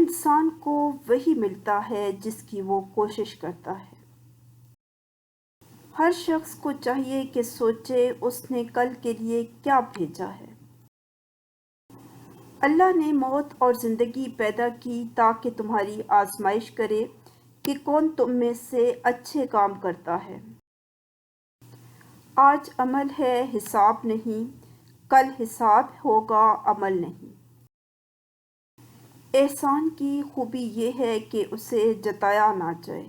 انسان کو وہی ملتا ہے جس کی وہ کوشش کرتا ہے۔ ہر شخص کو چاہیے کہ سوچے اس نے کل کے لیے کیا بھیجا ہے۔ اللہ نے موت اور زندگی پیدا کی تاکہ تمہاری آزمائش کرے کہ کون تم میں سے اچھے کام کرتا ہے۔ آج عمل ہے حساب نہیں، کل حساب ہوگا عمل نہیں۔ احسان کی خوبی یہ ہے کہ اسے جتایا نہ جائے۔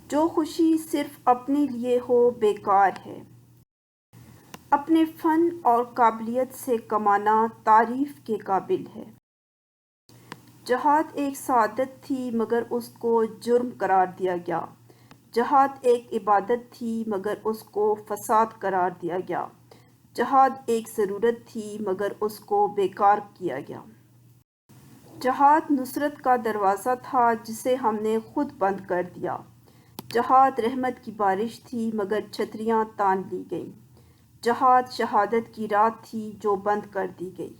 جو خوشی صرف اپنے لیے ہو بیکار ہے۔ اپنے فن اور قابلیت سے کمانا تعریف کے قابل ہے۔ جہاد ایک سعادت تھی مگر اس کو جرم قرار دیا گیا۔ جہاد ایک عبادت تھی مگر اس کو فساد قرار دیا گیا۔ جہاد ایک ضرورت تھی مگر اس کو بیکار کیا گیا۔ جہاد نصرت کا دروازہ تھا جسے ہم نے خود بند کر دیا۔ جہاد رحمت کی بارش تھی مگر چھتریاں تان لی گئیں۔ جہاد شہادت کی رات تھی جو بند کر دی گئی۔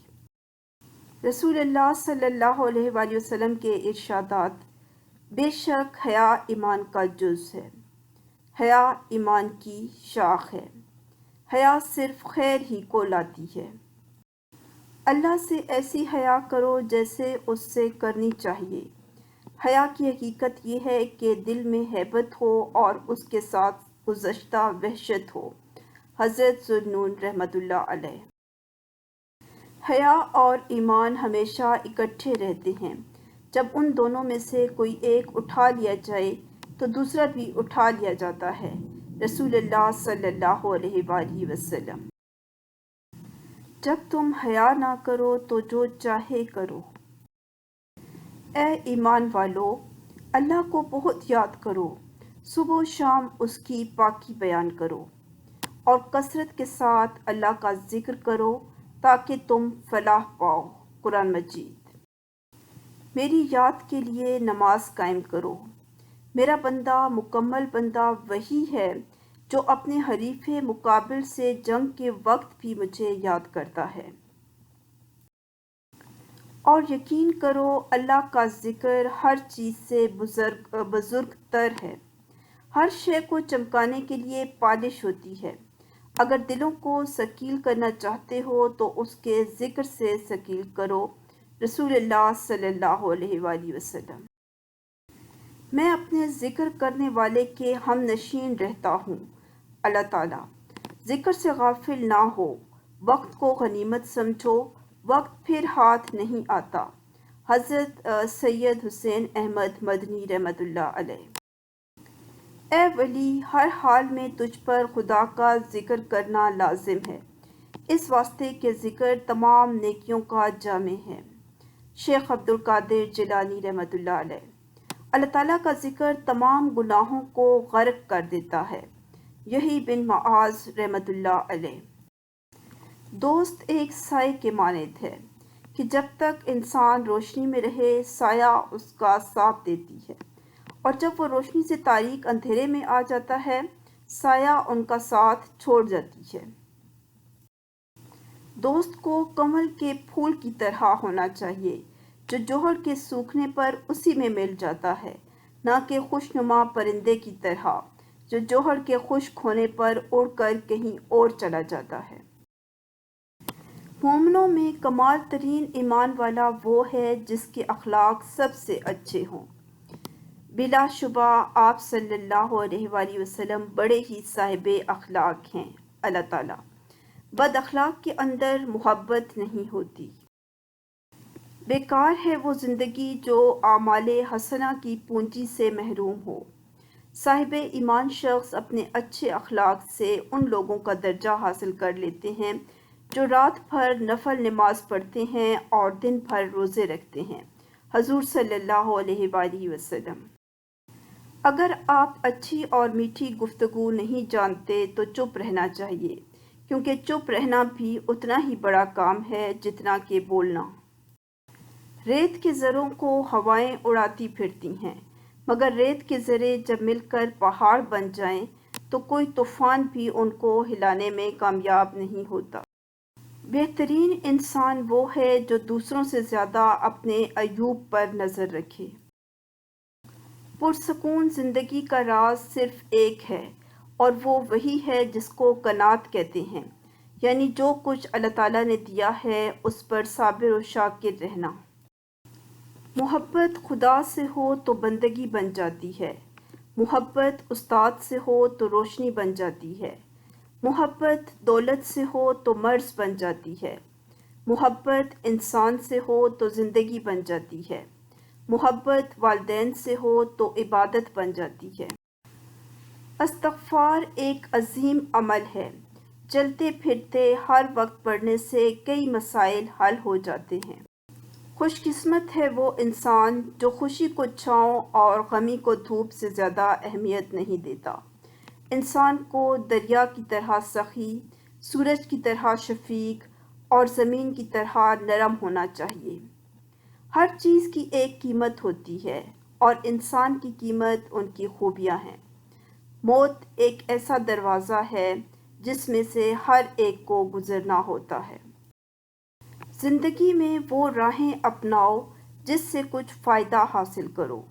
رسول اللہ صلی اللہ علیہ وآلہ وسلم کے ارشادات: بے شک حیا ایمان کا جز ہے، حیا ایمان کی شاخ ہے، حیا صرف خیر ہی کو لاتی ہے۔ اللہ سے ایسی حیا کرو جیسے اس سے کرنی چاہیے۔ حیا کی حقیقت یہ ہے کہ دل میں ہیبت ہو اور اس کے ساتھ گزشتہ وحشت ہو۔ حضرت ذوالنون رحمۃ اللہ علیہ۔ حیا اور ایمان ہمیشہ اکٹھے رہتے ہیں۔ جب ان دونوں میں سے کوئی ایک اٹھا لیا جائے تو دوسرا بھی اٹھا لیا جاتا ہے۔ رسول اللہ صلی اللہ علیہ وآلہ وسلم۔ جب تم حیا نہ کرو تو جو چاہے کرو۔ اے ایمان والو، اللہ کو بہت یاد کرو، صبح و شام اس کی پاکی بیان کرو، اور کثرت کے ساتھ اللہ کا ذکر کرو تاکہ تم فلاح پاؤ۔ قرآن مجید۔ میری یاد کے لیے نماز قائم کرو۔ میرا بندہ مکمل بندہ وہی ہے جو اپنے حریف مقابل سے جنگ کے وقت بھی مجھے یاد کرتا ہے۔ اور یقین کرو اللہ کا ذکر ہر چیز سے بزرگ تر ہے۔ ہر شے کو چمکانے کے لیے پالش ہوتی ہے۔ اگر دلوں کو ثقیل کرنا چاہتے ہو تو اس کے ذکر سے ثقیل کرو۔ رسول اللہ صلی اللہ علیہ وآلہ وسلم۔ میں اپنے ذکر کرنے والے کے ہم نشین رہتا ہوں۔ اللہ تعالیٰ۔ ذکر سے غافل نہ ہو، وقت کو غنیمت سمجھو، وقت پھر ہاتھ نہیں آتا۔ حضرت سید حسین احمد مدنی رحمۃ اللہ علیہ۔ اے ولی، ہر حال میں تجھ پر خدا کا ذکر کرنا لازم ہے، اس واسطے کہ ذکر تمام نیکیوں کا جامع ہے۔ شیخ عبد القادر جیلانی رحمۃ اللہ علیہ۔ اللہ تعالیٰ کا ذکر تمام گناہوں کو غرق کر دیتا ہے۔ یحییٰ بن معاذ رحمۃ اللہ علیہ۔ دوست ایک سائے کے مانند ہے کہ جب تک انسان روشنی میں رہے سایہ اس کا ساتھ دیتی ہے، اور جب وہ روشنی سے تاریک اندھیرے میں آ جاتا ہے سایہ ان کا ساتھ چھوڑ جاتی ہے۔ دوست کو کمل کے پھول کی طرح ہونا چاہیے جو جوہر کے سوکھنے پر اسی میں مل جاتا ہے، نہ کہ خوشنما پرندے کی طرح جو جوہر کے خشک ہونے پر اڑ کر کہیں اور چلا جاتا ہے۔ مومنوں میں کمال ترین ایمان والا وہ ہے جس کے اخلاق سب سے اچھے ہوں۔ بلا شبہ آپ صلی اللہ علیہ وآلہ وسلم بڑے ہی صاحب اخلاق ہیں۔ اللہ تعالیٰ۔ بد اخلاق کے اندر محبت نہیں ہوتی۔ بیکار ہے وہ زندگی جو اعمال حسنہ کی پونجی سے محروم ہو۔ صاحب ایمان شخص اپنے اچھے اخلاق سے ان لوگوں کا درجہ حاصل کر لیتے ہیں جو رات بھر نفل نماز پڑھتے ہیں اور دن بھر روزے رکھتے ہیں۔ حضور صلی اللہ علیہ وآلہ وسلم۔ اگر آپ اچھی اور میٹھی گفتگو نہیں جانتے تو چپ رہنا چاہیے، کیونکہ چپ رہنا بھی اتنا ہی بڑا کام ہے جتنا کہ بولنا۔ ریت کے ذروں کو ہوائیں اڑاتی پھرتی ہیں، مگر ریت کے ذرے جب مل کر پہاڑ بن جائیں تو کوئی طوفان بھی ان کو ہلانے میں کامیاب نہیں ہوتا۔ بہترین انسان وہ ہے جو دوسروں سے زیادہ اپنے عیوب پر نظر رکھے۔ پرسکون زندگی کا راز صرف ایک ہے اور وہ وہی ہے جس کو قناعت کہتے ہیں، یعنی جو کچھ اللہ تعالیٰ نے دیا ہے اس پر صابر و شاکر رہنا۔ محبت خدا سے ہو تو بندگی بن جاتی ہے، محبت استاد سے ہو تو روشنی بن جاتی ہے، محبت دولت سے ہو تو مرض بن جاتی ہے، محبت انسان سے ہو تو زندگی بن جاتی ہے، محبت والدین سے ہو تو عبادت بن جاتی ہے۔ استغفار ایک عظیم عمل ہے، چلتے پھرتے ہر وقت پڑھنے سے کئی مسائل حل ہو جاتے ہیں۔ خوش قسمت ہے وہ انسان جو خوشی کو چھاؤں اور غمی کو دھوپ سے زیادہ اہمیت نہیں دیتا۔ انسان کو دریا کی طرح سخی، سورج کی طرح شفیق اور زمین کی طرح نرم ہونا چاہیے۔ ہر چیز کی ایک قیمت ہوتی ہے اور انسان کی قیمت ان کی خوبیاں ہیں۔ موت ایک ایسا دروازہ ہے جس میں سے ہر ایک کو گزرنا ہوتا ہے۔ زندگی میں وہ راہیں اپناؤ جس سے کچھ فائدہ حاصل کرو۔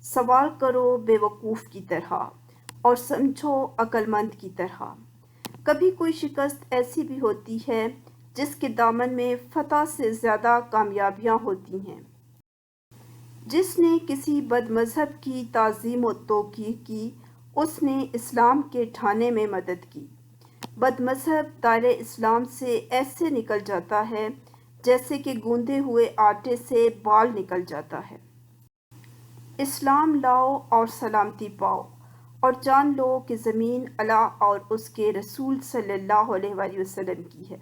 سوال کرو بے وقوف کی طرح اور سمجھو عقل مند کی طرح۔ کبھی کوئی شکست ایسی بھی ہوتی ہے جس کے دامن میں فتح سے زیادہ کامیابیاں ہوتی ہیں۔ جس نے کسی بد مذہب کی تعظیم و توقیر کی، اس نے اسلام کے ڈھانے میں مدد کی۔ بد مذہب دائرہ اسلام سے ایسے نکل جاتا ہے جیسے کہ گوندے ہوئے آٹے سے بال نکل جاتا ہے۔ اسلام لاؤ اور سلامتی پاؤ، اور جان لو کہ زمین اللہ اور اس کے رسول صلی اللہ علیہ وآلہ وسلم کی ہے۔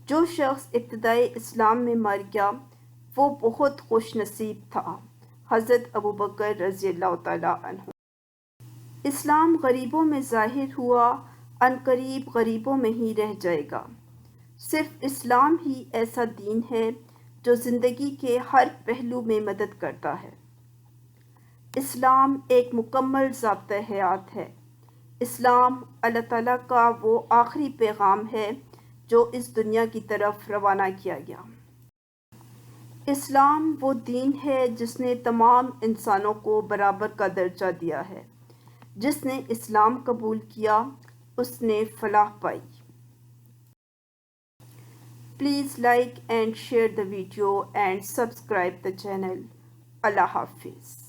جو شخص ابتدائی اسلام میں مر گیا وہ بہت خوش نصیب تھا۔ حضرت ابوبکر رضی اللہ تعالیٰ عنہ۔ اسلام غریبوں میں ظاہر ہوا، عنقریب غریبوں میں ہی رہ جائے گا۔ صرف اسلام ہی ایسا دین ہے جو زندگی کے ہر پہلو میں مدد کرتا ہے۔ اسلام ایک مکمل ضابطۂ حیات ہے۔ اسلام اللہ تعالیٰ کا وہ آخری پیغام ہے جو اس دنیا کی طرف روانہ کیا گیا۔ اسلام وہ دین ہے جس نے تمام انسانوں کو برابر کا درجہ دیا ہے۔ جس نے اسلام قبول کیا اس نے فلاح پائی۔ Please like and share the video and subscribe the channel. Allah Hafiz.